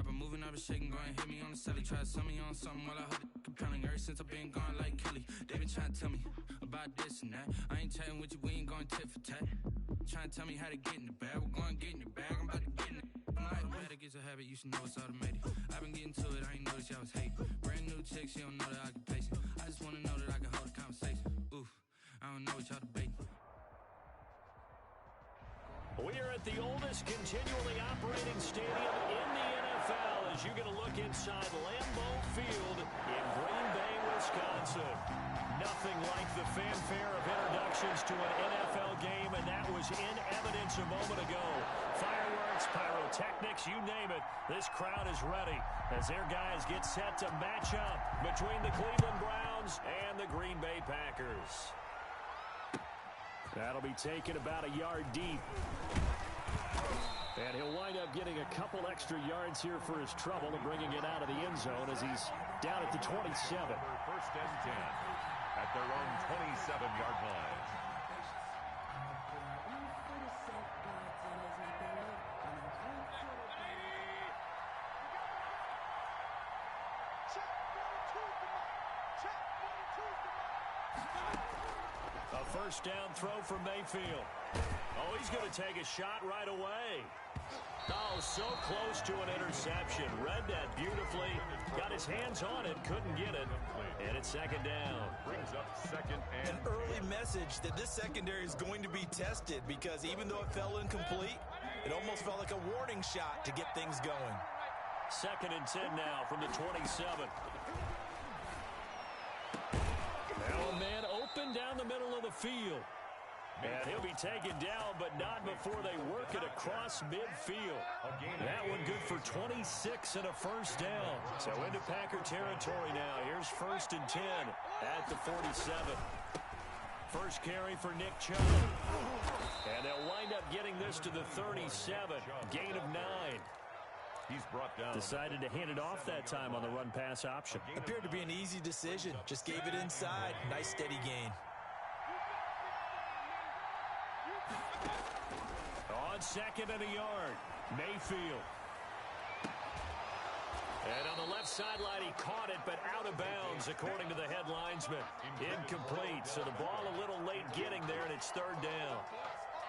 rapper moving out of shaking, go and hit me on the celly. Try to sell me on something while I heard it compelling. Ever since I've been gone like Kelly, they been trying to tell me about this and that. I ain't chatting with you, we ain't going tit for tat. Trying to tell me how to get in the bag, we're going to get in your bag, I'm about to get in it. I'm like, automatic is a habit, you should know it's automated. I've been getting to it, I ain't noticed y'all was hating. Brand new chick, she don't know that I can pace it. I just wanna know that I can hold a conversation. Oof, I don't know what y'all debating. We are at the oldest continually operating stadium in the NFL as you get a look inside Lambeau Field in Green Bay, Wisconsin. Nothing like the fanfare of introductions to an NFL game, and that was in evidence a moment ago. Fireworks, pyrotechnics, you name it. This crowd is ready as their guys get set to match up between the Cleveland Browns and the Green Bay Packers. That'll be taken about a yard deep. And he'll wind up getting a couple extra yards here for his trouble and bringing it out of the end zone as he's down at the 27. First and 10 at their own 27-yard line. A first down throw for Mayfield. Oh, he's going to take a shot right away. Oh, so close to an interception. Read that beautifully. Got his hands on it, couldn't get it. And it's second down. Brings up second and an early message that this secondary is going to be tested because even though it fell incomplete, it almost felt like a warning shot to get things going. Second and 10 now from the 27. Now a man open down the middle of the field. And he'll be taken down, but not before they work it across midfield. That one good for 26 and a first down. So into Packer territory now. Here's first and 10 at the 47. First carry for Nick Chubb. And they'll wind up getting this to the 37. Gain of 9. He's brought down. Decided to hand it off that time on the run-pass option. Appeared to be an easy decision. Just gave it inside. Nice steady gain. On second and a yard, Mayfield. And on the left sideline, he caught it, but out of bounds, according to the head linesman. Incomplete, so the ball a little late getting there, and it's third down.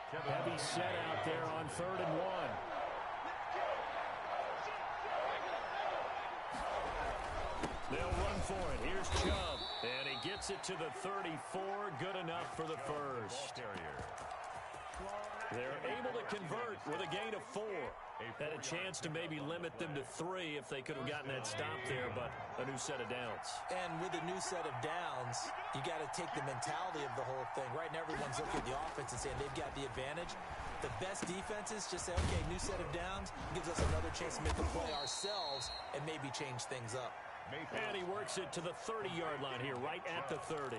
Heavy set out there on 3rd and 1. They'll run for it. Here's Chubb. And he gets it to the 34. Good enough for the first. They're able to convert with a gain of 4. Had a chance to maybe limit them to 3 if they could have gotten that stop there, but a new set of downs. And with a new set of downs, you got to take the mentality of the whole thing. Right now, everyone's looking at the offense and saying they've got the advantage. The best defenses just say, okay, new set of downs, gives us another chance to make a play ourselves and maybe change things up. And he works it to the 30-yard line here, right at the 30.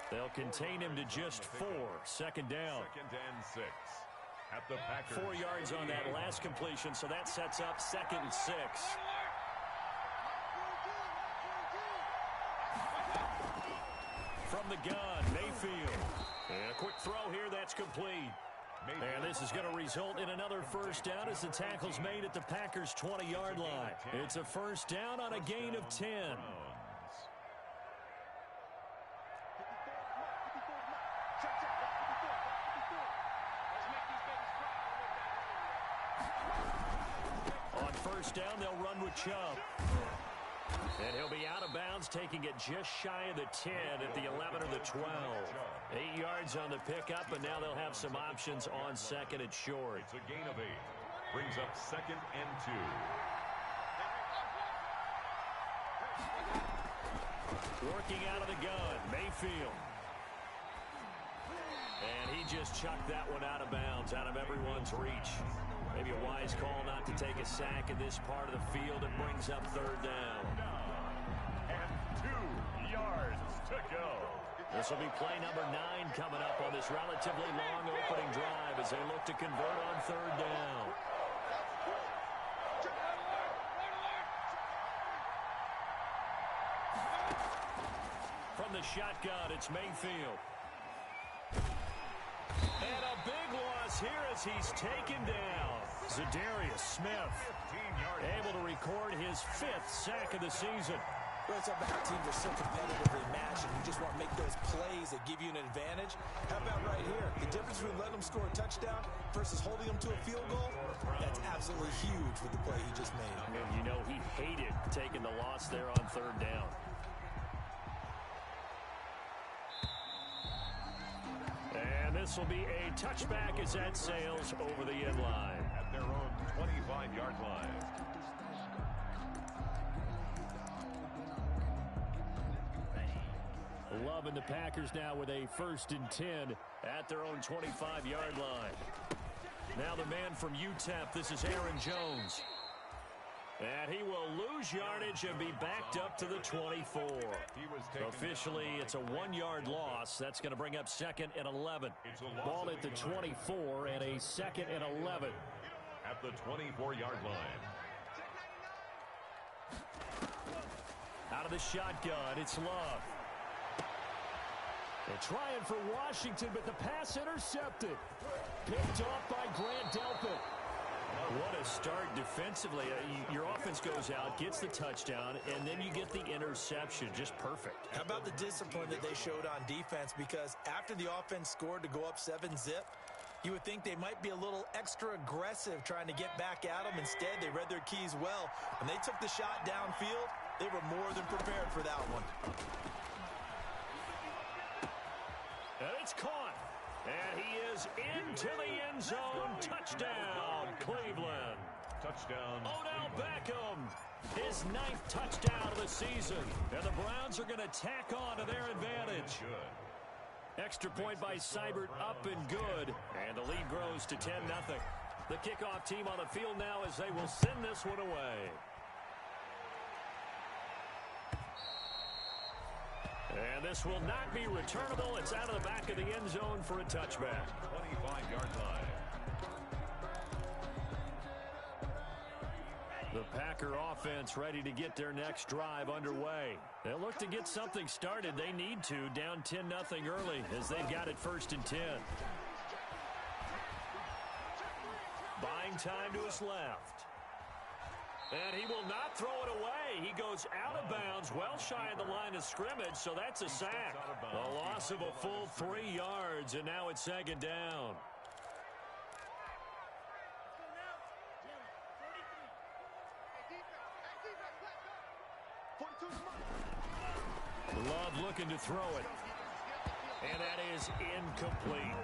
They'll contain him to just 4. Second down. Second and 6 at the Packers. 4 yards on that last completion, so that sets up 2nd and 6. From the gun, Mayfield. And a quick throw here, that's complete. And this is going to result in another first down as the tackle's made at the Packers' 20-yard line. It's a first down on a gain of 10. On first down, they'll run with Chubb. And he'll be out of bounds, taking it just shy of the 10 at the 11 or the 12. 8 yards on the pickup, and now they'll have some options on second and short. It's a gain of 8. Brings up second and 2. Working out of the gun, Mayfield. And he just chucked that one out of bounds, out of everyone's reach. Maybe a wise call not to take a sack in this part of the field. It brings up third down. And 2 yards to go. This will be play number 9 coming up on this relatively long opening drive as they look to convert on third down. From the shotgun, it's Mayfield. And a big loss here as he's taken down. Za'Darius Smith able to recover record his 5th sack of the season. Well, it's about how teams are so competitively matched, and you just want to make those plays that give you an advantage. How about right here? The difference between letting them score a touchdown versus holding them to a field goal, that's absolutely huge with the play he just made. And you know he hated taking the loss there on 3rd down. And this will be a touchback as that sails over the end line. At their own 25-yard line. Loving the Packers now with a 1st and 10 at their own 25-yard line. Now the man from UTEP, this is Aaron Jones. And he will lose yardage and be backed up to the 24. Officially, it's a 1-yard loss. That's going to bring up 2nd and 11. Ball at the 24 and a 2nd and 11. At the 24-yard line. Out of the shotgun, it's Love. They're trying for Washington, but the pass intercepted. Picked off by Grant Delpit. What a start defensively. Your offense goes out, gets the touchdown, and then you get the interception. Just perfect. How about the discipline that they showed on defense? Because after the offense scored to go up 7-zip, you would think they might be a little extra aggressive trying to get back at them. Instead, they read their keys well. When they took the shot downfield, they were more than prepared for that one. And it's caught. And he is into the end zone. Touchdown, Cleveland. Touchdown. Odell Beckham, his 9th touchdown of the season. And the Browns are going to tack on to their advantage. Extra point by Seibert, up and good. And the lead grows to 10-0. The kickoff team on the field now as they will send this one away. And this will not be returnable. It's out of the back of the end zone for a touchback. 25-yard line. The Packer offense ready to get their next drive underway. They'll look to get something started. They need to, down 10-0 early as they've got it 1st and 10. Buying time to his left. And he will not throw it away. He goes out of bounds, well shy of the line of scrimmage, so that's a sack. A loss of a full 3 yards, and now it's 2nd down. Love looking to throw it. And that is incomplete.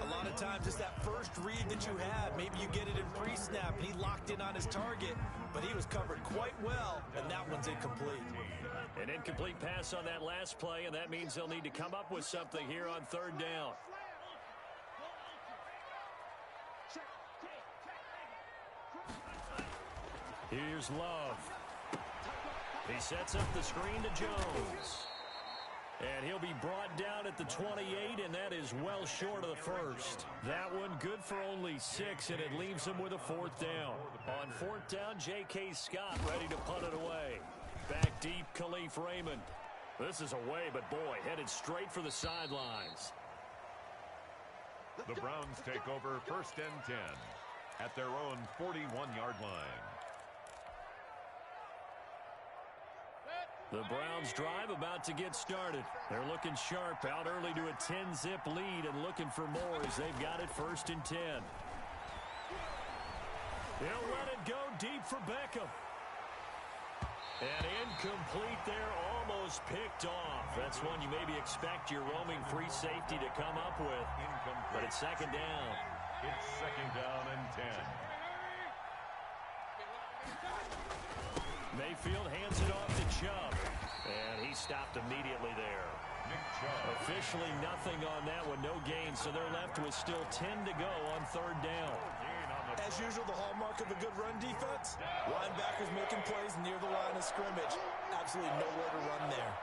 A lot of times it's that first read that you have. Maybe you get it in pre-snap, and he locked in on his target, but he was covered quite well, and that one's incomplete. An incomplete pass on that last play, and that means they'll need to come up with something here on 3rd down. Here's Love. He sets up the screen to Jones. And he'll be brought down at the 28, and that is well short of the first. That one good for only 6, and it leaves him with a 4th down. On 4th down, J.K. Scott ready to punt it away. Back deep, Khalif Raymond. This is away, but boy, headed straight for the sidelines. The Browns take over 1st and 10 at their own 41-yard line. The Browns drive about to get started. They're looking sharp, out early to a 10-zip lead and looking for more as they've got it 1st and 10. They'll let it go deep for Beckham. And incomplete there, almost picked off. That's one you maybe expect your roaming free safety to come up with. Incomplete. But it's 2nd down. It's 2nd down and 10. Mayfield hands it off to Chubb. And he stopped immediately there. Nick Chubb. Officially nothing on that one, no gain. So they're left with still 10 to go on 3rd down. As usual, the hallmark of a good run defense, linebackers making plays near the line of scrimmage. Absolutely nowhere to run there.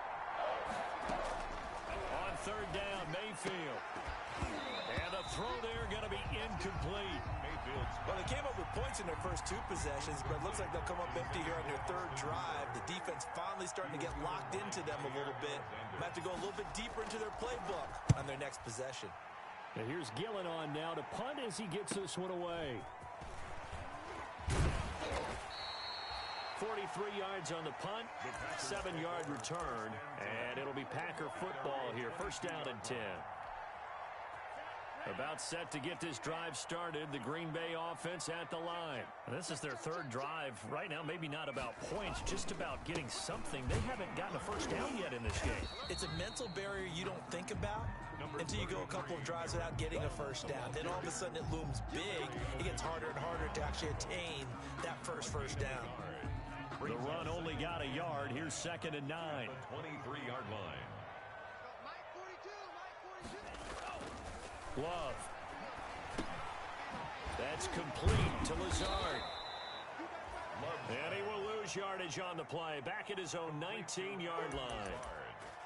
On 3rd down, Mayfield. And the throw there going to be incomplete. Well, they came up with points in their first 2 possessions, but it looks like they'll come up empty here on their 3rd drive. The defense finally starting to get locked into them a little bit. Might have to go a little bit deeper into their playbook on their next possession. And here's Gillen on now to punt as he gets this one away. 33 yards on the punt, 7-yard return, and it'll be Packer football here. First down and 10. About set to get this drive started. The Green Bay offense at the line. This is their third drive. Right now, maybe not about points, just about getting something. They haven't gotten a first down yet in this game. It's a mental barrier you don't think about until you go a couple of drives without getting a first down. Then all of a sudden it looms big. It gets harder and harder to actually attain that first down. The run only got a yard. Here's 2nd and 9. 23-yard line. Love. That's complete to Lazard. And he will lose yardage on the play. Back at his own 19-yard line.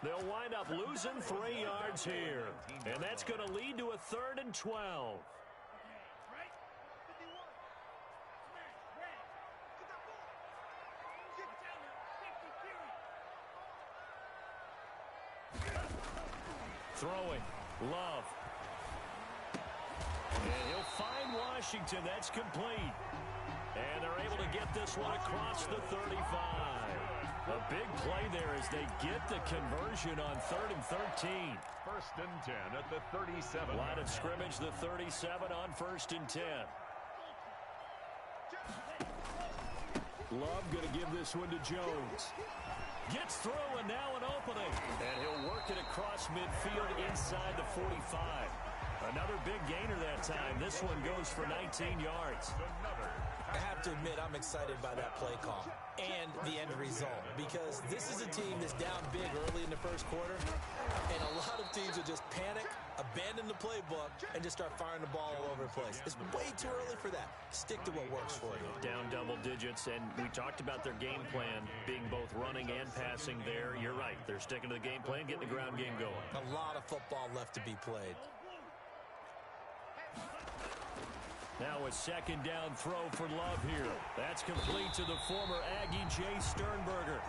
They'll wind up losing 3 yards here. And that's going to lead to a 3rd and 12. Throwing. Love. And he'll find Washington. That's complete. And they're able to get this one across the 35. A big play there as they get the conversion on 3rd and 13. 1st and 10 at the 37. Line of scrimmage, the 37 on 1st and 10. Love going to give this one to Jones. Gets through and now an opening. And he'll work it across midfield inside the 45. Another big gainer that time. This one goes for 19 yards. I have to admit, I'm excited by that play call and the end result because this is a team that's down big early in the first quarter, and a lot of teams will just panic, abandon the playbook, and just start firing the ball all over the place. It's way too early for that. Stick to what works for you. Down double digits, and we talked about their game plan being both running and passing there. You're right. They're sticking to the game plan, getting the ground game going. A lot of football left to be played. Now a 2nd down throw for Love here. That's complete to the former Aggie, Jay Sternberger.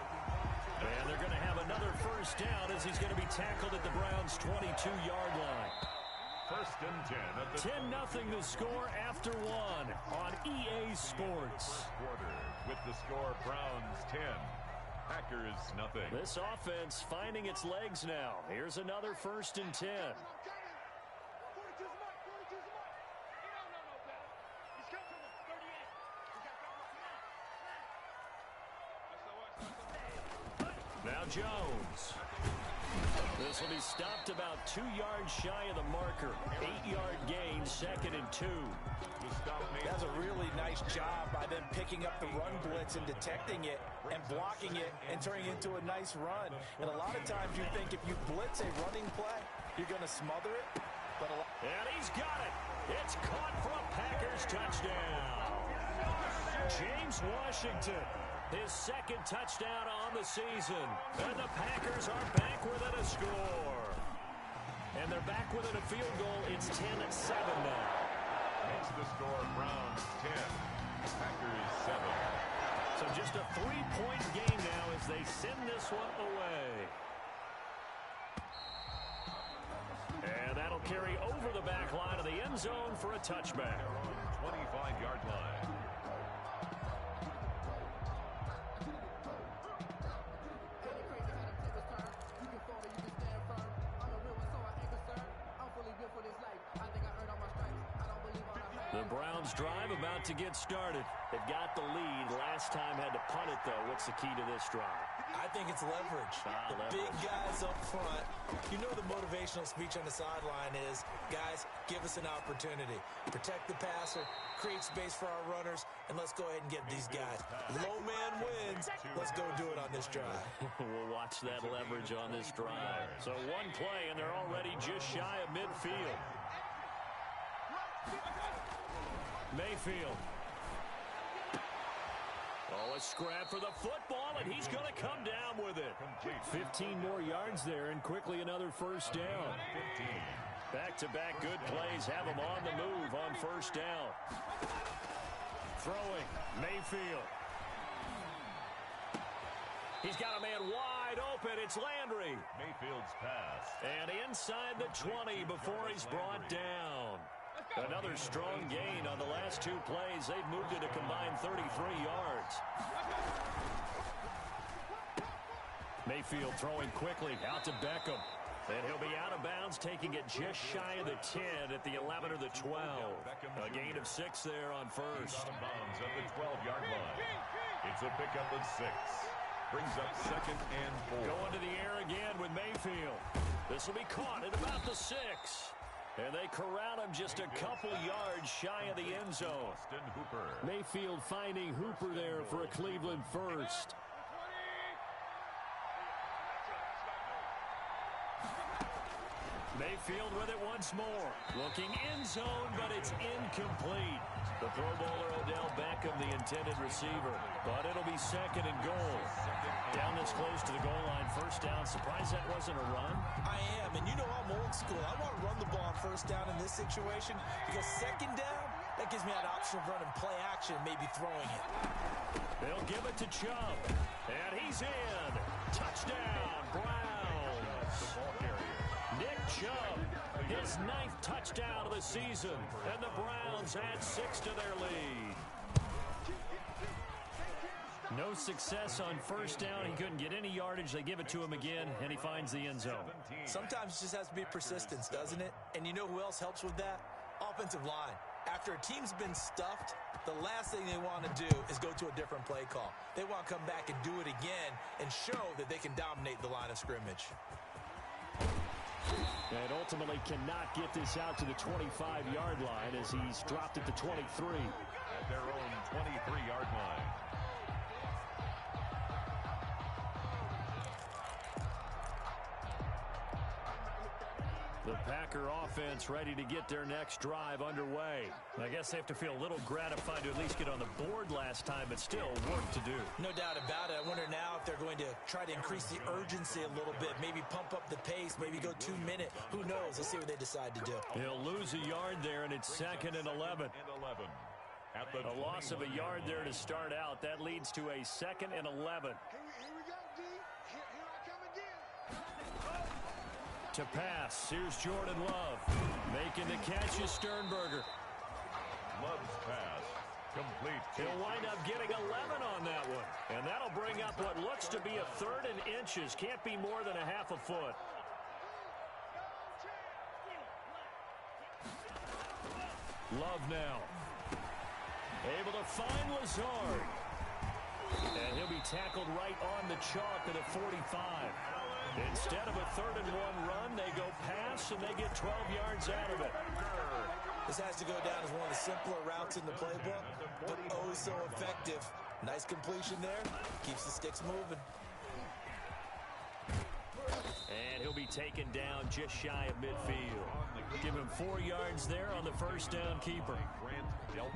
And they're going to have another first down as he's going to be tackled at the Browns' 22-yard line. 1st and 10 at the 10-0 the score after 1 on EA Sports. quarter. With the score, Browns 10, Packers nothing. This offense finding its legs now. Here's another 1st and 10. Now Jones. This will be stopped about 2 yards shy of the marker. 8-yard gain, 2nd and 2. That's a really nice job by them picking up the run blitz and detecting it and blocking it and turning it into a nice run. And a lot of times you think if you blitz a running play, you're going to smother it. And he's got it. It's caught for a Packers touchdown. James Washington. His 2nd touchdown on the season. And the Packers are back within a score. And they're back within a field goal. It's 10-7 now. Makes the score Browns 10, Packers 7. So just a 3-point game now as they send this one away. And that'll carry over the back line of the end zone for a touchback. 25-yard line. The Browns drive about to get started. They've got the lead. Last time had to punt it, though. What's the key to this drive? I think it's leverage. The big guys up front. You know the motivational speech on the sideline is, guys, give us an opportunity. Protect the passer, create space for our runners, and let's go ahead and get these guys. Low man wins. Let's go do it on this drive. We'll watch that leverage on this drive. So one play, and they're already just shy of midfield. Mayfield. Oh, a scrap for the football, and he's going to come down with it. 15 more yards there, and quickly another first down. Back-to-back good plays have him on the move on first down. Throwing, Mayfield. He's got a man wide open. It's Landry. Mayfield's pass. And inside the 20 before he's brought down. Another strong gain on the last 2 plays. They've moved it a combined 33 yards. Mayfield throwing quickly out to Beckham. And he'll be out of bounds, taking it just shy of the 10 at the 11 or the 12. A gain of 6 there on first. Out of bounds at the 12-yard line. It's a pickup of 6. Brings up 2nd and 4. Going to the air again with Mayfield. This will be caught at about the 6. And they corral him just a couple yards shy of the end zone. Austin Hooper. Mayfield finding Hooper there for a Cleveland first. Mayfield with it once more. Looking end zone, but it's incomplete. The Pro Bowler Odell Beckham, the intended receiver. But it'll be 2nd and goal. Down this close to the goal line, first down. Surprised that wasn't a run? I am, and you know I'm old school. I want to run the ball on first down in this situation because 2nd down, that gives me that option of running play action, maybe throwing it. They'll give it to Chubb. And he's in. Touchdown, Browns. Nick Chubb, his 9th touchdown of the season, and the Browns add 6 to their lead. No success on first down. He couldn't get any yardage. They give it to him again, and he finds the end zone. Sometimes it just has to be persistence, doesn't it? And you know who else helps with that? Offensive line. After a team's been stuffed, the last thing they want to do is go to a different play call. They want to come back and do it again and show that they can dominate the line of scrimmage. And ultimately cannot get this out to the 25-yard line as he's dropped at the 23. At their own 23-yard line. The Packer offense ready to get their next drive underway. I guess they have to feel a little gratified to at least get on the board last time, but still work to do. No doubt about it. I wonder now if they're going to try to increase the urgency a little bit, maybe pump up the pace, maybe go 2-minute. Who knows? Let's see what they decide to do. He'll lose a yard there, and it's 2nd and 11. A loss of a yard there to start out. That leads to a 2nd and 11. To pass, here's Jordan Love. Making the catch is Sternberger. Love's pass, complete. He'll wind up getting 11 on that one. And that'll bring up what looks to be a 3rd and inches. Can't be more than a half a foot. Love now. Able to find Lazard. And he'll be tackled right on the chalk of the 45. Instead of a 3rd and 1 run, they go pass, and they get 12 yards out of it. This has to go down as one of the simpler routes in the playbook, but oh so effective. Nice completion there. Keeps the sticks moving. And he'll be taken down just shy of midfield. Give him 4 yards there on the first down keeper.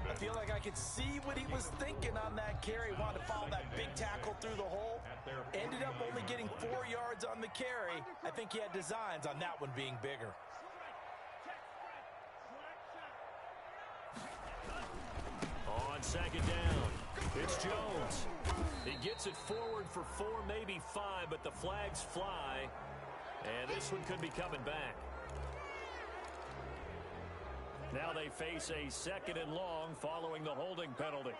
I feel like I could see what he was thinking on that carry. Wanted to follow that big tackle through the hole. Ended up only getting 4 yards on the carry. I think he had designs on that one being bigger. On 2nd down, it's Jones. He gets it forward for 4, maybe 5, but the flags fly. And this one could be coming back. Now they face a 2nd and long following the holding penalty.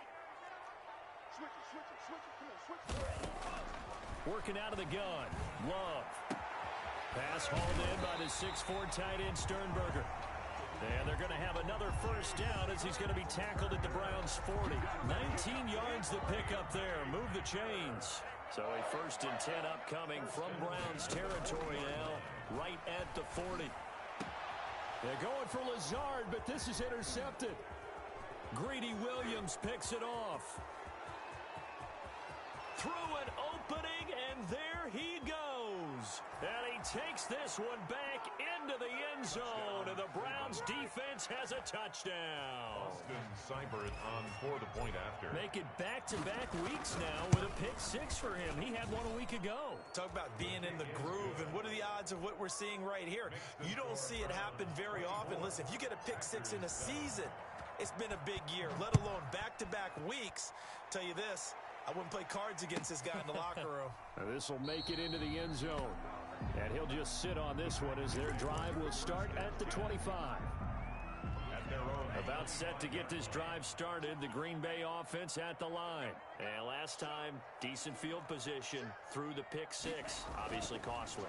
Working out of the gun. Love. Pass hauled in by the 6'4" tight end Sternberger. And they're going to have another first down as he's going to be tackled at the Browns' 40. 19 yards to pick up there. Move the chains. So a 1st and 10 upcoming from Browns territory now, right at the 40. They're going for Lazard, but this is intercepted. Greedy Williams picks it off. Through an opening, and there he goes. And he takes this one back into the end zone, and the Browns defense has a touchdown. Austin Seibert on for the point after. Make it back-to-back weeks now with a pick-6 for him. He had one a week ago. Talk about being in the groove, and what are the odds of what we're seeing right here? You don't see it happen very often. Listen, if you get a pick-6 in a season, it's been a big year, let alone back-to-back weeks. Tell you this, I wouldn't play cards against this guy in the locker room. This will make it into the end zone. And he'll just sit on this one as their drive will start at the 25. At their own About set to get this drive started. The Green Bay offense at the line. And last time, decent field position through the pick six. Obviously costly.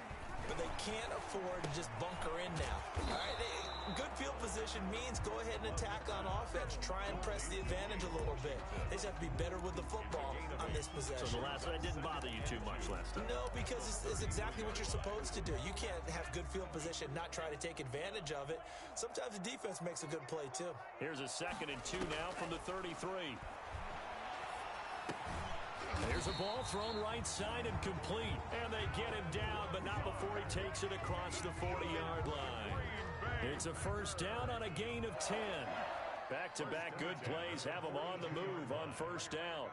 But they can't afford to just bunker in now. All right, good field position means go ahead and attack on offense. Try and press the advantage a little bit. They just have to be better with the football on this possession. So the last one didn't bother you too much last time? No, because it's exactly what you're supposed to do. You can't have good field position, not try to take advantage of it. Sometimes the defense makes a good play, too. Here's a 2nd and 2 now from the 33. There's a ball thrown right side and complete. And they get him down, but not before he takes it across the 40-yard line. It's a first down on a gain of 10. Back-to-back good plays have him on the move on first down.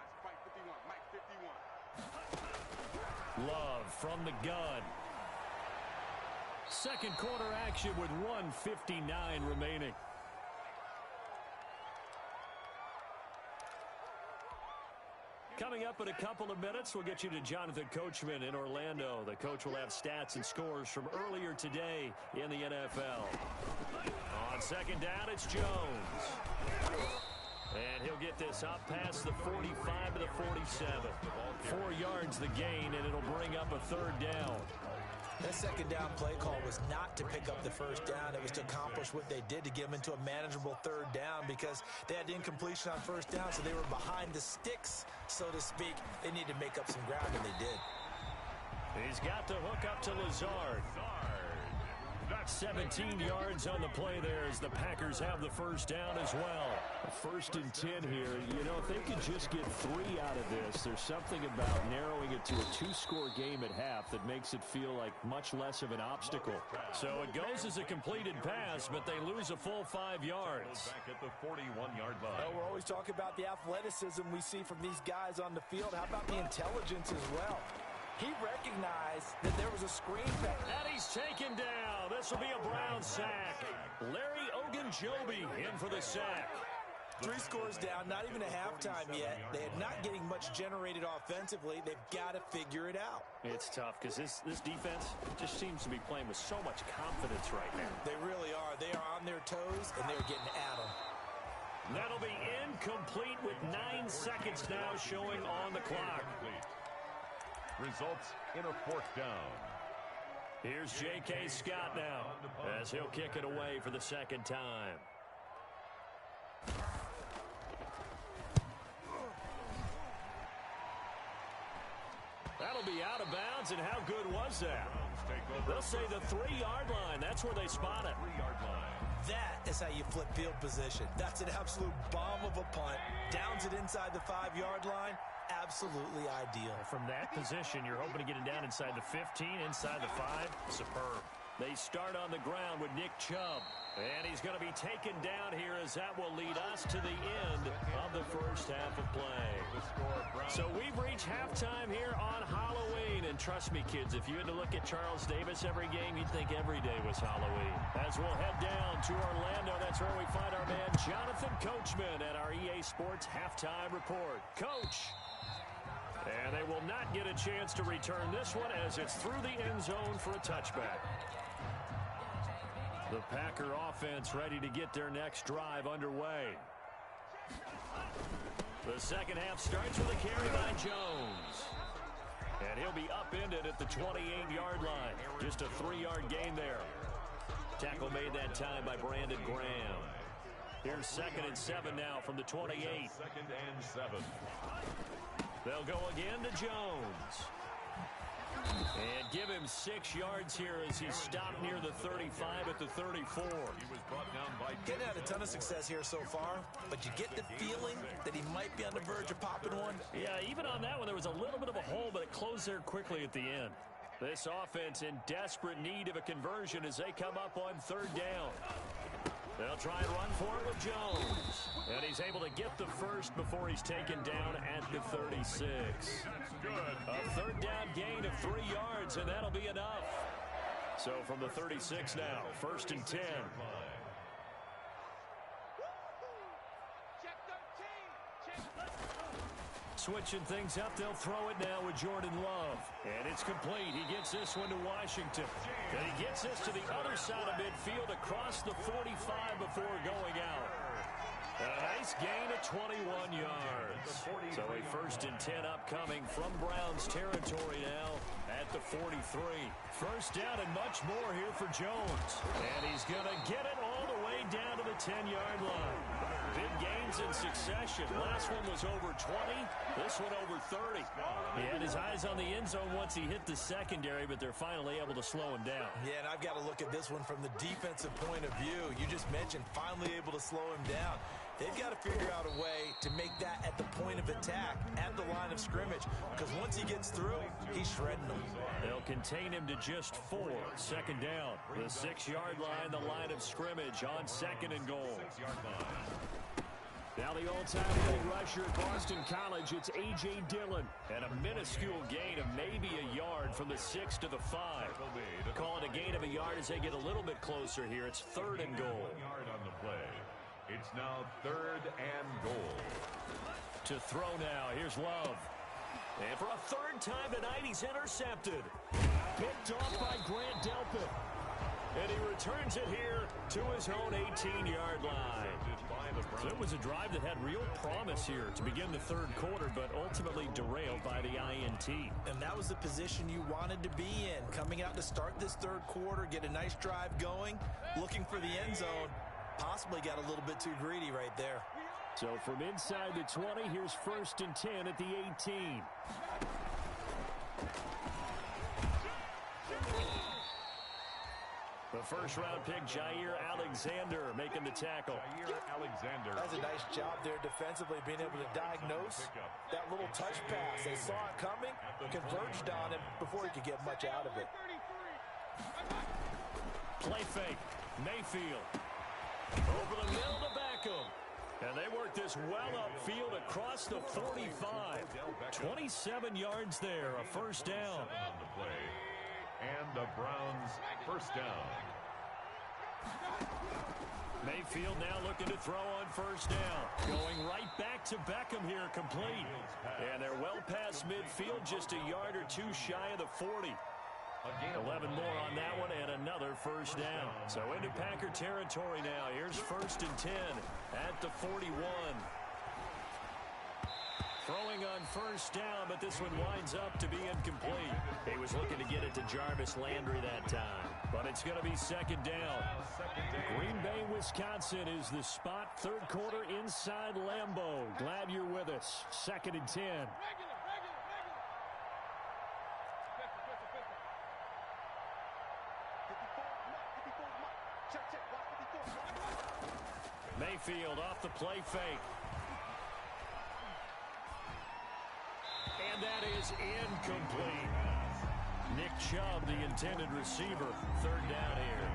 Love from the gun. Second quarter action with 1:59 remaining. Coming up in a couple of minutes, we'll get you to Jonathan Coachman in Orlando. The coach will have stats and scores from earlier today in the NFL. On second down, it's Jones. And he'll get this up past the 45 to the 47. 4 yards the gain, and it'll bring up a third down. That second down play call was not to pick up the first down. It was to accomplish what they did, to get them into a manageable third down, because they had incompletion on first down, so they were behind the sticks, so to speak. They needed to make up some ground, and they did. He's got the hook up to Lazard. 17 yards on the play there as the Packers have the first down as well. First and 10 here. You know, if they could just get 3 out of this, there's something about narrowing it to a 2-score game at half that makes it feel like much less of an obstacle. So it goes as a completed pass, but they lose a full 5 yards. Back at the 41-yard line. Well, we're always talking about the athleticism we see from these guys on the field. How about the intelligence as well? He recognized that there was a screen pass. And he's taken down. This will be a Brown sack. Larry Ogunjobi in for the sack. 3 scores down, not even a halftime yet. They are not getting much generated offensively. They've got to figure it out. It's tough because this defense just seems to be playing with so much confidence right now. They really are. They are on their toes, and they're getting at them. That'll be incomplete with 9 seconds now showing on the clock. Results in a 4th down. Here's J.K. Scott now as he'll kick it away for the second time. That'll be out of bounds, and how good was that? They'll say the 3-yard line. That's where they spot it. 3-yard line. That is how you flip field position. That's an absolute bomb of a punt. Downs it inside the 5-yard line. Absolutely ideal. From that position, you're hoping to get it down inside the 15, inside the 5. Superb. They start on the ground with Nick Chubb. And he's going to be taken down here as that will lead us to the end of the first half of play. So we've reached halftime here on Halloween. And trust me, kids, if you had to look at Charles Davis every game, you'd think every day was Halloween. As we'll head down to Orlando, that's where we find our man Jonathan Coachman at our EA Sports Halftime Report. Coach. And they will not get a chance to return this one as it's through the end zone for a touchback. The Packer offense ready to get their next drive underway. The second half starts with a carry by Jones. And he'll be upended at the 28-yard line. Just a 3-yard gain there. Tackle made that time by Brandon Graham. Here's 2nd and 7 now from the 28. 2nd and 7. They'll go again to Jones. And give him 6 yards here as he's stopped near the 35 at the 34. He was brought down by... Getting had a ton of success here so far, but you get the feeling that he might be on the verge of popping one. Yeah, even on that one, there was a little bit of a hole, but it closed there quickly at the end. This offense in desperate need of a conversion as they come up on 3rd down. They'll try and run for it with Jones. And he's able to get the first before he's taken down at the 36. A 3rd down gain of 3 yards, and that'll be enough. So from the 36 now, 1st and 10. Switching things up, they'll throw it now with Jordan Love. And it's complete. He gets this one to Washington. And he gets this to the other side of midfield across the 45 before going out. A nice gain of 21 yards. So a 1st and 10 upcoming from Browns territory now at the 43. First down and much more here for Jones. And he's going to get it all the way down to the 10-yard line. Big gains in succession. Last one was over 20. This one over 30. He had his eyes on the end zone once he hit the secondary, but they're finally able to slow him down. Yeah, and I've got to look at this one from the defensive point of view. You just mentioned finally able to slow him down. They've got to figure out a way to make that at the point of attack, at the line of scrimmage, because once he gets through, he's shredding them. They'll contain him to just 4. Second down. The 6-yard line, the line of scrimmage on 2nd and goal. Now the all-time leading rusher at Boston College, it's A.J. Dillon. And a minuscule gain of maybe a yard from the 6 to the 5. Call it a gain of a yard as they get a little bit closer here. It's 3rd and goal. Yard on the play. It's now 3rd and goal. To throw now. Here's Love. And for a 3rd time tonight, he's intercepted. Picked off by Grant Delpit. And he returns it here to his own 18-yard line. So it was a drive that had real promise here to begin the 3rd quarter, but ultimately derailed by the INT. And that was the position you wanted to be in. Coming out to start this 3rd quarter, get a nice drive going, looking for the end zone. Possibly got a little bit too greedy right there. So from inside the 20, here's 1st and 10 at the 18. The first-round pick, Jair Alexander, making the tackle. Jair Alexander. That's a nice job there defensively, being able to diagnose that little touch pass. They saw it coming, converged on him before he could get much out of it. Play fake. Mayfield. Over the middle to Beckham. And they work this well upfield across the 45. 27 yards there, a first down. On the play. And the Browns first down. Mayfield now looking to throw on first down. Going right back to Beckham here, complete. And they're well past midfield, just a yard or 2 shy of the 40. 11 more on that one and another first down. So into Packer territory now. Here's 1st and 10 at the 41. Throwing on first down, but this one winds up to be incomplete. He was looking to get it to Jarvis Landry that time, but it's going to be 2nd down. Green Bay, Wisconsin is the spot. 3rd quarter inside Lambeau. Glad you're with us. 2nd and 10. Mayfield off the play fake. And that is incomplete. Nick Chubb, the intended receiver. 3rd down here.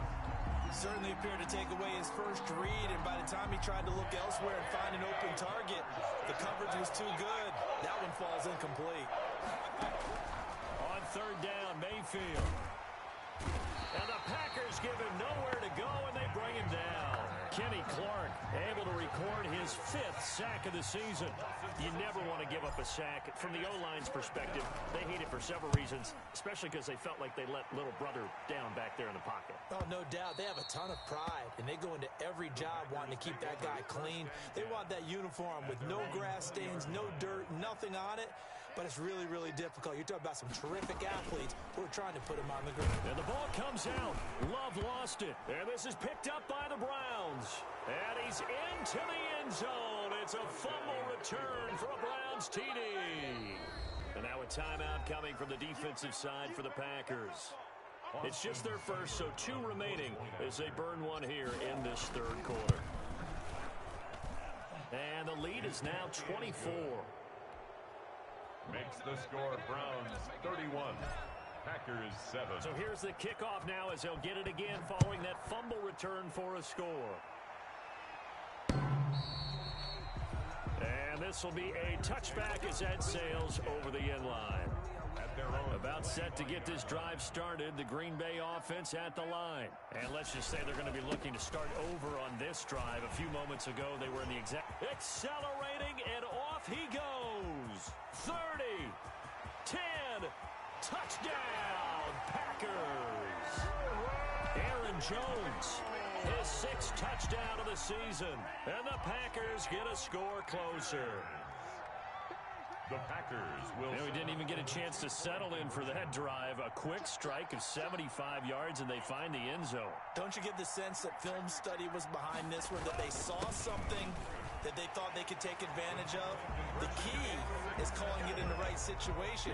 Certainly appeared to take away his first read, and by the time he tried to look elsewhere and find an open target, the coverage was too good. That one falls incomplete. On 3rd down, Mayfield. And the Packers give him nowhere to go, and they bring him down. Kenny Clark able to record his 5th sack of the season. You never want to give up a sack. From the O-line's perspective, they hate it for several reasons, especially because they felt like they let little brother down back there in the pocket. Oh, no doubt. They have a ton of pride, and they go into every job wanting to keep that guy clean. They want that uniform with no grass stains, no dirt, nothing on it. But it's really, really difficult. You're talking about some terrific athletes who are trying to put him on the ground. And the ball comes out. Love lost it. And this is picked up by the Browns. And he's into the end zone. It's a fumble return for a Browns TD. And now a timeout coming from the defensive side for the Packers. It's just their first, so 2 remaining as they burn one here in this 3rd quarter. And the lead is now 24. Makes the score Browns 31, Packers 7. So here's the kickoff now as they'll get it again following that fumble return for a score. And this will be a touchback as that sails over the end line. About set to get this drive started, the Green Bay offense at the line. And let's just say they're going to be looking to start over on this drive. A few moments ago, they were in the exact... Accelerating, and off he goes. 30, 10, touchdown, Packers. Aaron Jones His 6th touchdown of the season. And the Packers get a score closer. The Packers will... We didn't even get a chance to settle in for that drive. A quick strike of 75 yards, and they find the end zone. Don't you get the sense that film study was behind this one, that they saw something that they thought they could take advantage of? The key is calling it in the right situation,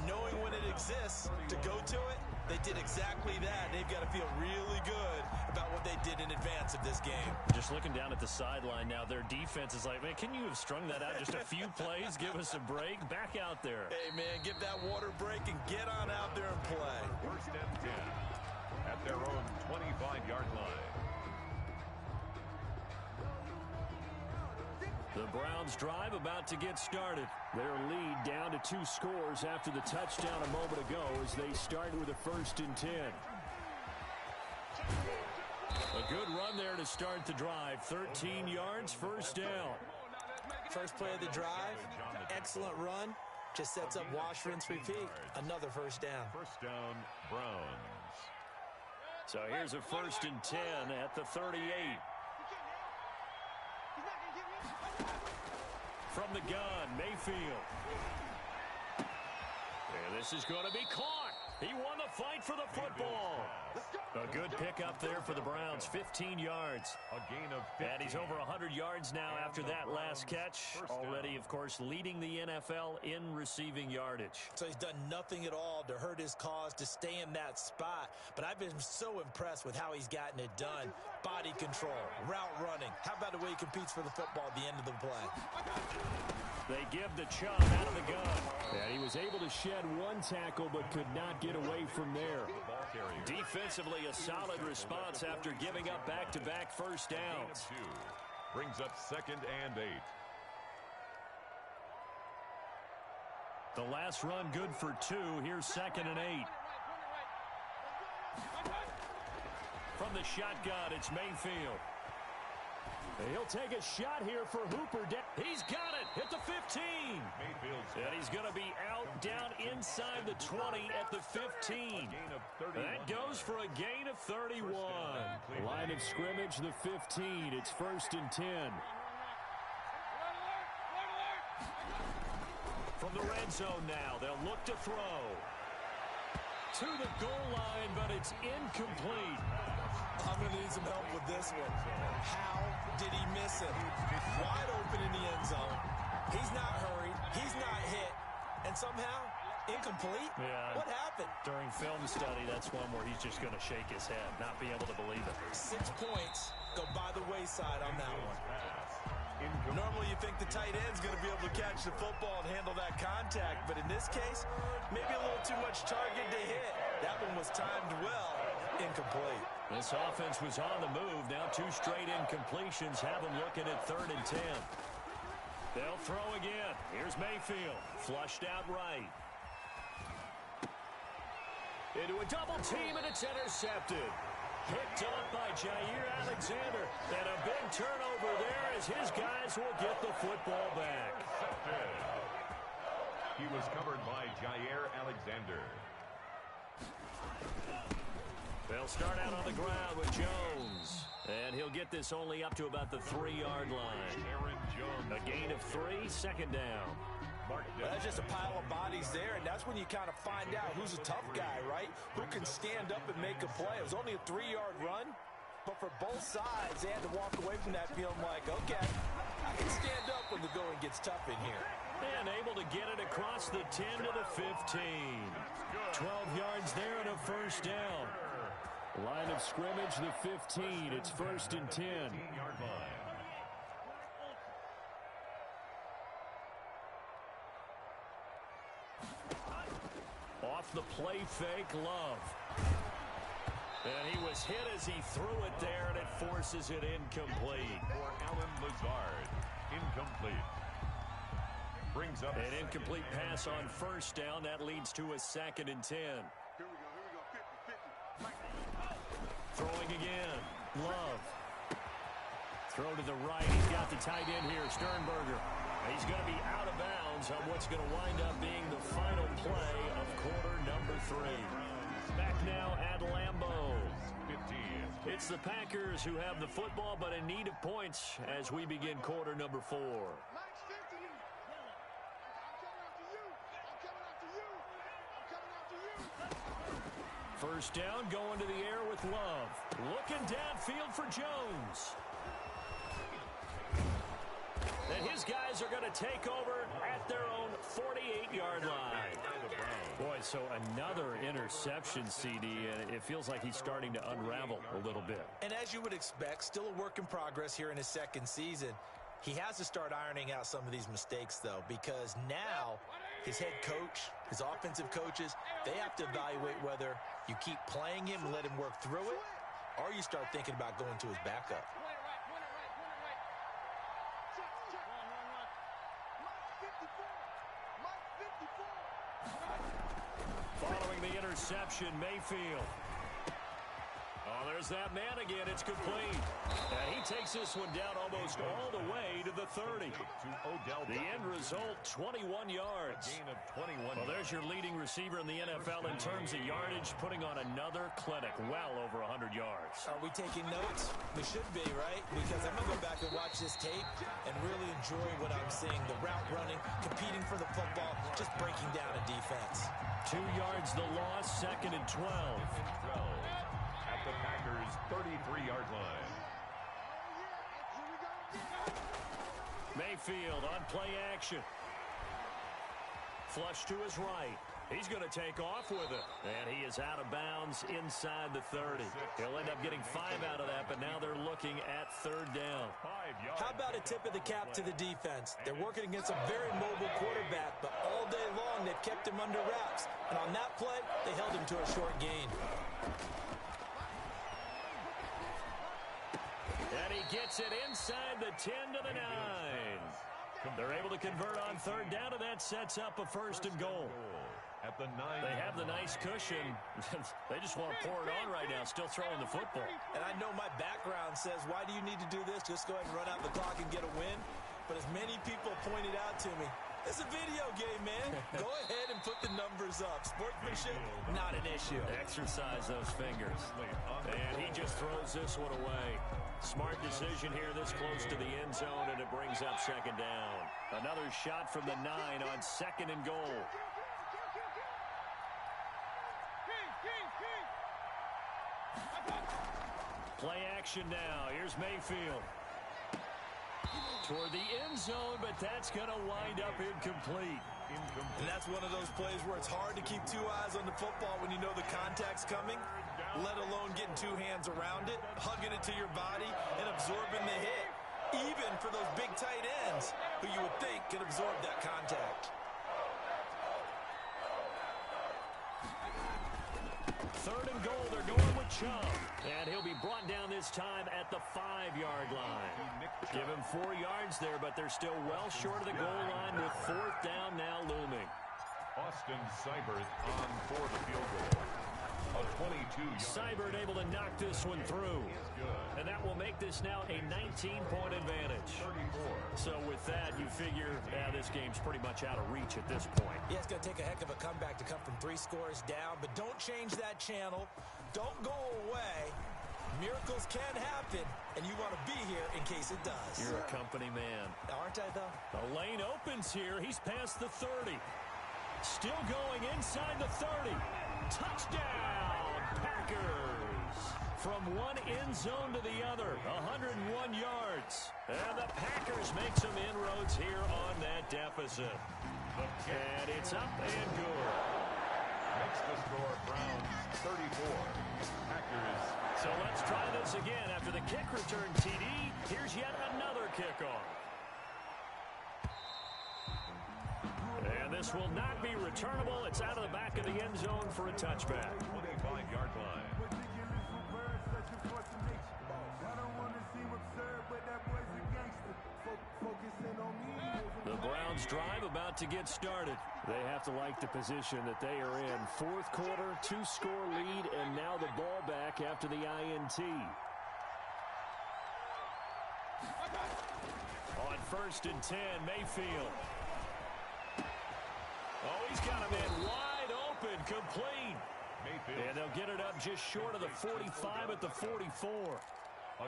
knowing when it exists to go to it. They did exactly that. They've got to feel really good about what they did in advance of this game. Just looking down at the sideline now, their defense is like, man, can you have strung that out just a few plays? Give us a break. Back out there. Hey, man, give that water break and get on out there and play. 1st and 10 at their own 25-yard line. The Browns drive about to get started. Their lead down to 2 scores after the touchdown a moment ago as they start with a 1st and 10. A good run there to start the drive. 13 yards, 1st down. First play of the drive, excellent run. Just sets up wash, rinse, repeat. Another 1st down. 1st down, Browns. So here's a 1st and 10 at the 38. From the gun, Mayfield. And this is going to be caught. He won the fight for the football. A good pickup there for the Browns, 15 yards. A gain of 15. And he's over 100 yards now after that last catch. Already, of course, leading the NFL in receiving yardage. So he's done nothing at all to hurt his cause, to stay in that spot. But I've been so impressed with how he's gotten it done. Body control, route running. How about the way he competes for the football at the end of the play? They give the Chubb out of the gun. And he was able to shed one tackle but could not get away from there. Defensively, a solid response after giving up back-to-back 1st downs. Brings up 2nd and 8. The last run good for 2. Here's 2nd and 8. From the shotgun, it's Mayfield. He'll take a shot here for Hooper. He's got it at the 15. And he's going to be out down inside the 20 at the 15. That goes for a gain of 31. Line of scrimmage, the 15. It's 1st and 10. From the red zone now, they'll look to throw. To the goal line, but it's incomplete. I'm going to need some help with this one. How did he miss it? Wide open in the end zone. He's not hurried. He's not hit. And somehow, incomplete? Yeah. What happened? During film study, that's one where he's just going to shake his head, not be able to believe it. 6 points go by the wayside on that one. Normally you think the tight end's going to be able to catch the football and handle that contact, but in this case, maybe a little too much target to hit. That one was timed well. Incomplete. This offense was on the move. Now 2 straight incompletions have them looking at 3rd and 10. They'll throw again. Here's Mayfield. Flushed out right. Into a double team, and it's intercepted. Picked off by Jaire Alexander. And a big turnover there as his guys will get the football back. He was covered by Jaire Alexander. They'll start out on the ground with Jones. And he'll get this only up to about the 3-yard line. Aaron Jones. A gain of 3, 2nd down. Well, that's just a pile of bodies there, and that's when you kind of find out who's a tough guy, right? Who can stand up and make a play. It was only a 3-yard run, but for both sides, they had to walk away from that feeling like, okay, I can stand up when the going gets tough in here. And able to get it across the 10 to the 15. 12 yards there and a 1st down. Line of scrimmage, the 15. It's 1st and 10. 15-yard line. Off the play fake, Love. And he was hit as he threw it there, and it forces it incomplete. For Allen Lazard, incomplete. Brings up an incomplete pass on 1st down. That leads to a 2nd and 10. Throwing again. Love. Throw to the right. He's got the tight end here, Sternberger. He's going to be out of bounds on what's going to wind up being the final play of quarter number 3. Back now at Lambeau. 15. It's the Packers who have the football, but in need of points as we begin quarter number 4. First down, going to the air with Love. Looking downfield for Jones. And his guys are going to take over at their own 48-yard line. Boy, so another interception, CD, and it feels like he's starting to unravel a little bit. And as you would expect, still a work in progress here in his second season. He has to start ironing out some of these mistakes, though, because now his head coach, his offensive coaches, they have to evaluate whether you keep playing him and let him work through it, or you start thinking about going to his backup. Following the interception, Mayfield. Oh, there's that man again. It's complete. And he takes this one down almost all the way to the 30. The end result, 21 yards. Well, there's your leading receiver in the NFL in terms of yardage, putting on another clinic, well over 100 yards. Are we taking notes? We should be, right? Because I'm going to go back and watch this tape and really enjoy what I'm seeing. The route running, competing for the football, just breaking down a defense. 2 yards the loss, 2nd and 12. At the Packers' 33-yard line. Mayfield on play action. Flush to his right. He's going to take off with it. And he is out of bounds inside the 30. He'll end up getting 5 out of that, but now they're looking at 3rd down. How about a tip of the cap to the defense? They're working against a very mobile quarterback, but all day long they've kept him under wraps. And on that play, they held him to a short gain. And he gets it inside the 10 to the 9. They're able to convert on 3rd down, and that sets up a 1st and goal. At the 9. They have the nice cushion. They just want to pour it on right now, still throwing the football. And I know my background says, why do you need to do this? Just go ahead and run out the clock and get a win. But as many people pointed out to me, it's a video game, man. Go ahead and put the numbers up. Sportsmanship, not an issue. Exercise those fingers. And he just throws this one away. Smart decision here this close to the end zone, and it brings up 2nd down. Another shot from the 9 on 2nd and goal. Play action now. Here's Mayfield. Toward the end zone, but that's going to wind up incomplete. And that's one of those plays where it's hard to keep 2 eyes on the football when you know the contact's coming, let alone getting 2 hands around it, hugging it to your body, and absorbing the hit, even for those big tight ends who you would think could absorb that contact. 3rd and goal, they're going with Chubb. And he'll be brought down this time at the 5-yard line. Give him 4 yards there, but they're still well short of the goal line with 4th down now looming. Austin Seibert on for the field goal. A 22-yard. Seibert able to knock this one through. And that will make this now a 19-point advantage. 34. So with that, you figure this game's pretty much out of reach at this point. Yeah, it's going to take a heck of a comeback to come from 3 scores down, but don't change that channel. Don't go away. Miracles can happen, and you want to be here in case it does. You're a company man. Aren't I, though? The lane opens here. He's past the 30. Still going inside the 30. Touchdown, Packers. From one end zone to the other, 101 yards. And the Packers make some inroads here on that deficit. And it's up and good. Makes the score Browns 34. Packers. So let's try this again. After the kick return, TD, here's yet another kickoff. And this will not be returnable. It's out of the back of the end zone for a touchback. 25-yard line. The Browns drive about to get started. They have to like the position that they are in. 4th quarter, 2-score lead, and now the ball back after the INT. On 1st and 10, Mayfield. Oh, he's got him in wide open, complete. And they'll get it up just short of the 45 at the 44.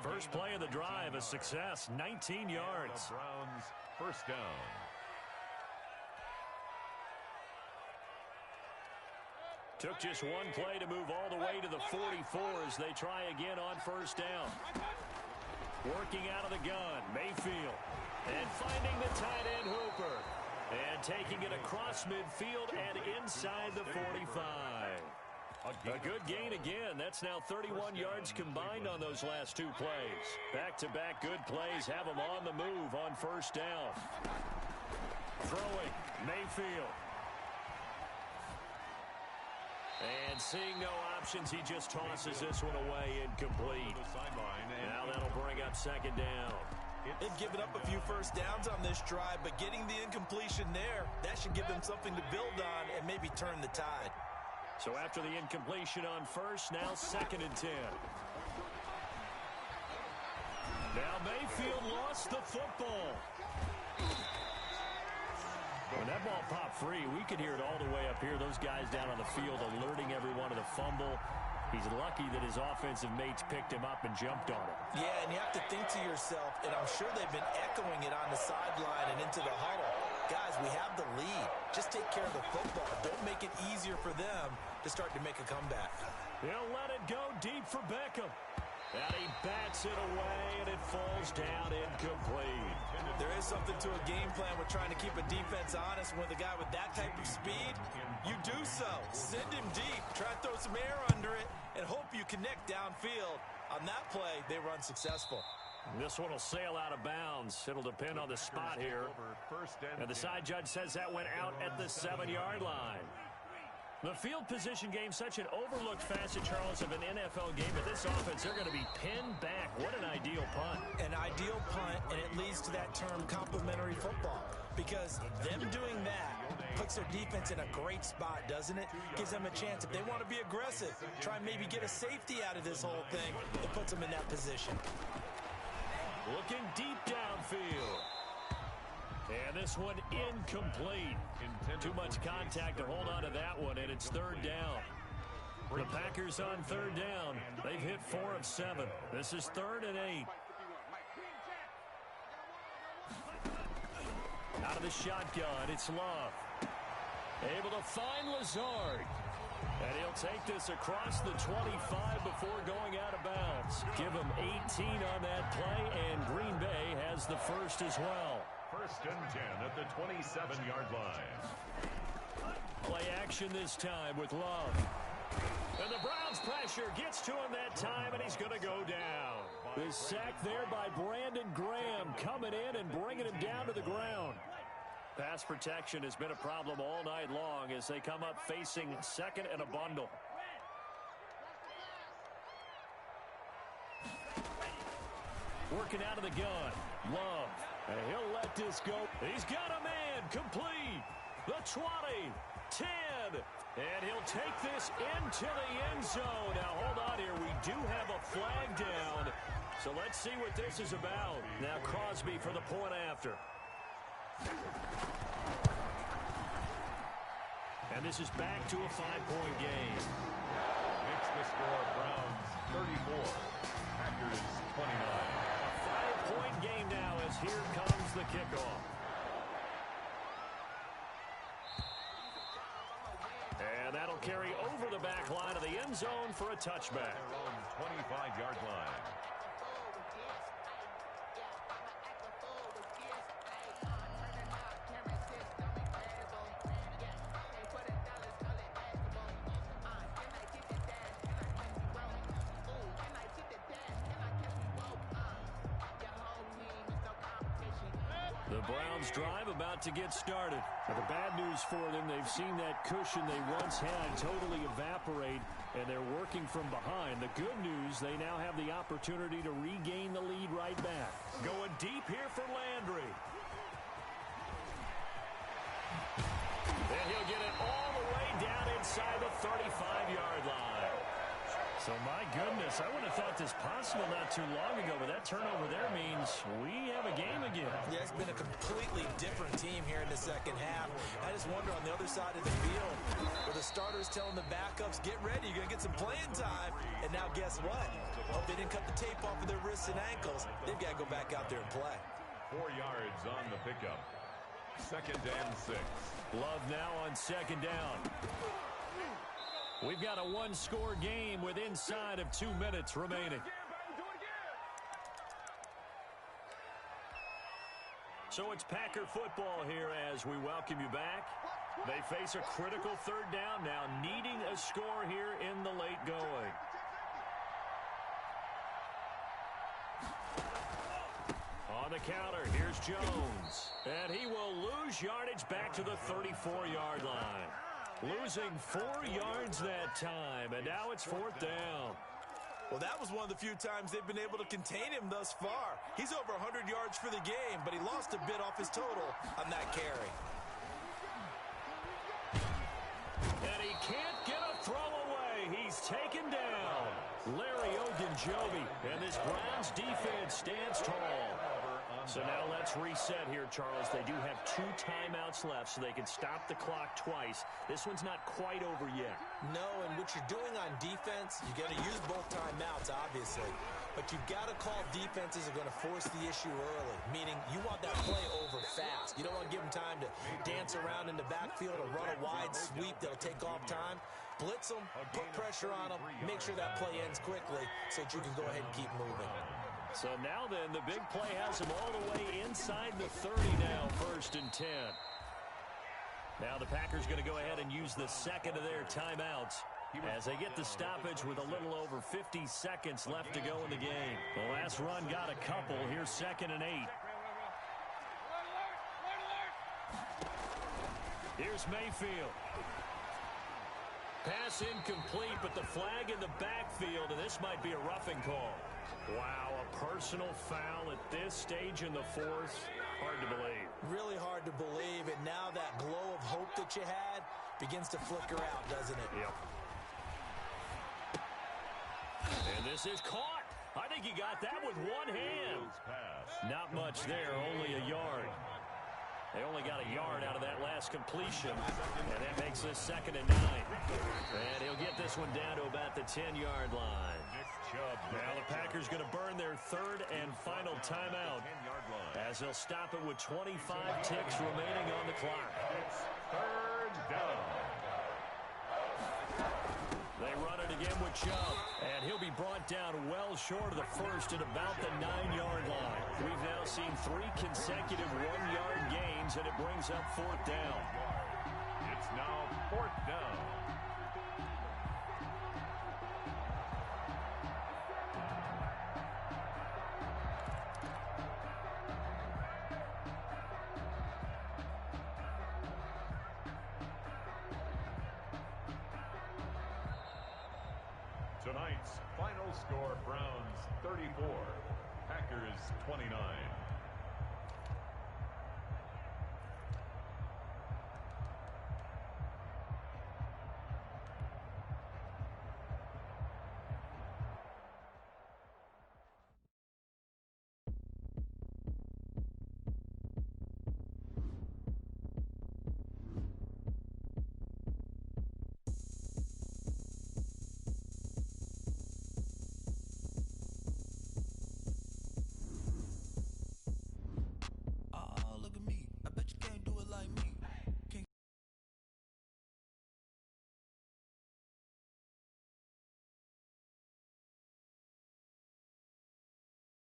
First play of the drive, a success, 19 yards. The Browns first down. Took just one play to move all the way to the 44 as they try again on first down. Working out of the gun, Mayfield. And finding the tight end, Hooper. And taking it across midfield and inside the 45. A good gain again. That's now 31 yards combined on those last two plays. Back-to-back good plays have them on the move on first down. Throwing, Mayfield. And seeing no options, he just tosses this one away incomplete. Now that'll bring up second down. They've given up a few first downs on this drive, but getting the incompletion there, that should give them something to build on and maybe turn the tide. So after the incompletion on first, now 2nd and 10. Now Mayfield lost the football. When that ball popped free, we could hear it all the way up here. Those guys down on the field alerting everyone of the fumble. He's lucky that his offensive mates picked him up and jumped on it. Yeah, and you have to think to yourself, and I'm sure they've been echoing it on the sideline and into the huddle. Guys, we have the lead. Just take care of the football. Don't make it easier for them to start to make a comeback. He'll let it go deep for Beckham. And he bats it away, and it falls down incomplete. There is something to a game plan with trying to keep a defense honest. With a guy with that type of speed, you do so. Send him deep. Try to throw some air under it and hope you connect downfield. On that play, they were unsuccessful. This one will sail out of bounds. It'll depend on the spot here. And the side judge says that went out at the 7-yard line. The field position game, such an overlooked facet, Charles, of an NFL game. But this offense, they're going to be pinned back. What an ideal punt. An ideal punt, and it leads to that term complementary football. Because them doing that puts their defense in a great spot, doesn't it? Gives them a chance. If they want to be aggressive, try and maybe get a safety out of this whole thing, it puts them in that position. Looking deep downfield. And this one incomplete. Too much contact to hold on to that one, and it's 3rd down. The Packers on 3rd down. They've hit 4 of 7. This is 3rd and 8. Out of the shotgun, it's Love. Able to find Lazard. And he'll take this across the 25 before going out of bounds. Give him 18 on that play, and Green Bay has the first as well. 1st and 10 at the 27-yard line. Play action this time with Love. And the Browns pressure gets to him that time, and he's going to go down. The sack there by Brandon Graham coming in and bringing him down to the ground. Pass protection has been a problem all night long as they come up facing 2nd and a bundle. Working out of the gun. Love. And he'll let this go. He's got a man complete. The 20, 10, and he'll take this into the end zone. Now, hold on here. We do have a flag down, so let's see what this is about. Now, Crosby for the point after. And this is back to a 5-point game. Makes the score Browns 34, Packers 29. A 5-point game now as here comes the kickoff. And that'll carry over the back line of the end zone for a touchback. Their own 25-yard line. The Browns drive about to get started. Now, the bad news for them, they've seen that cushion they once had totally evaporate, and they're working from behind. The good news, they now have the opportunity to regain the lead right back. Going deep here for Landry. And he'll get it all the way down inside the 35-yard line. So, my goodness, I wouldn't have thought this possible not too long ago, but that turnover there means we have a game again. Yeah, it's been a completely different team here in the second half. I just wonder on the other side of the field where the starters telling the backups, get ready, you're going to get some playing time. And now guess what? Oh, they didn't cut the tape off of their wrists and ankles. They've got to go back out there and play. 4 yards on the pickup. 2nd and 6. Love now on 2nd down. We've got a one-score game with inside of 2 minutes remaining. So it's Packer football here as we welcome you back. They face a critical 3rd down now, needing a score here in the late going. On the counter, here's Jones. And he will lose yardage back to the 34-yard line. Losing 4 yards that time, and now it's 4th down. Well, that was one of the few times they've been able to contain him thus far. He's over 100 yards for the game, but he lost a bit off his total on that carry. And he can't get a throw away. He's taken down. Larry Ogunjobi, and this Browns defense stands tall. So now let's reset here, Charles. They do have 2 timeouts left, so they can stop the clock twice. This one's not quite over yet. No, and what you're doing on defense, you got to use both timeouts, obviously. But you've got to call defenses are going to force the issue early, meaning you want that play over fast. You don't want to give them time to dance around in the backfield or run a wide sweep that'll take off time. Blitz them, put pressure on them, make sure that play ends quickly so that you can go ahead and keep moving. So now then, the big play has them all the way inside the 30 now, 1st and 10. Now the Packers going to go ahead and use the 2nd of their timeouts as they get the stoppage with a little over 50 seconds left to go in the game. The last run got a couple. Here's 2nd and 8. Here's Mayfield. Pass incomplete, but the flag in the backfield, and this might be a roughing call. Wow, a personal foul at this stage in the 4th. Hard to believe. Really hard to believe, and now that glow of hope that you had begins to flicker out, doesn't it? Yep. And this is caught. I think he got that with one hand. Not much there, only a yard. They only got a yard out of that last completion, and that makes this 2nd and 9. And he'll get this one down to about the 10-yard line. Now the Packers going to burn their 3rd and final timeout as they'll stop it with 25 ticks remaining on the clock. 3rd down. They run it again with Chubb, and he'll be brought down well short of the 1st at about the 9-yard line. We've now seen 3 consecutive 1-yard gains, and it brings up 4th down. It's now 4th down. Tonight's final score, Browns 34, Packers 29.